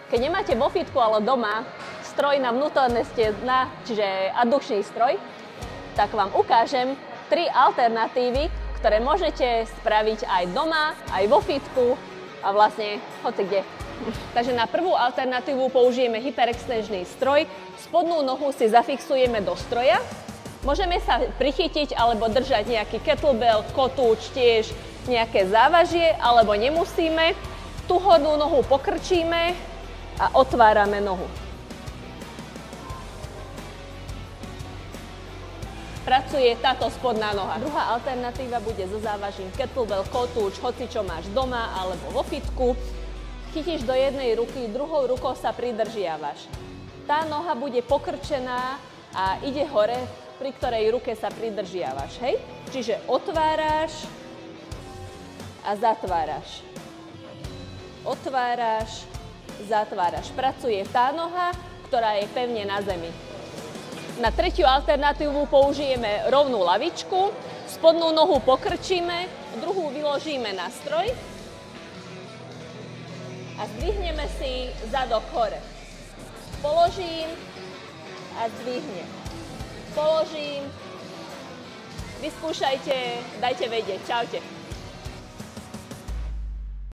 Keď nemáte vo fitku, ale doma stroj na vnútorné stezná, čiže adukčný stroj, tak vám ukážem 3 alternatívy, ktoré môžete spraviť aj doma, aj vo fitku a vlastne hocikde. Takže na prvú alternatívu použijeme hyperextenžný stroj. Spodnú nohu si zafixujeme do stroja. Môžeme sa prichytiť alebo držať nejaký kettlebell, kotúč, tiež nejaké závažie, alebo nemusíme. Tú hornú nohu pokrčíme a otvárame nohu. Pracuje táto spodná noha. Druhá alternatíva bude so závažím kettlebell, kotúč, hoci čo máš doma alebo vo fitku. Chytíš do jednej ruky, druhou rukou sa pridržiavaš. Tá noha bude pokrčená a ide hore, pri ktorej ruke sa pridržiavaš, hej? Čiže otváraš a zatváraš. Otváraš, zatváraš. Pracuje tá noha, ktorá je pevne na zemi. Na tretiu alternatívu použijeme rovnú lavičku, spodnú nohu pokrčíme, druhú vyložíme na stroj a zdvihneme si zadok hore. Položím a zdvihnem. Položím. Vyskúšajte, dajte vedieť. Čaute.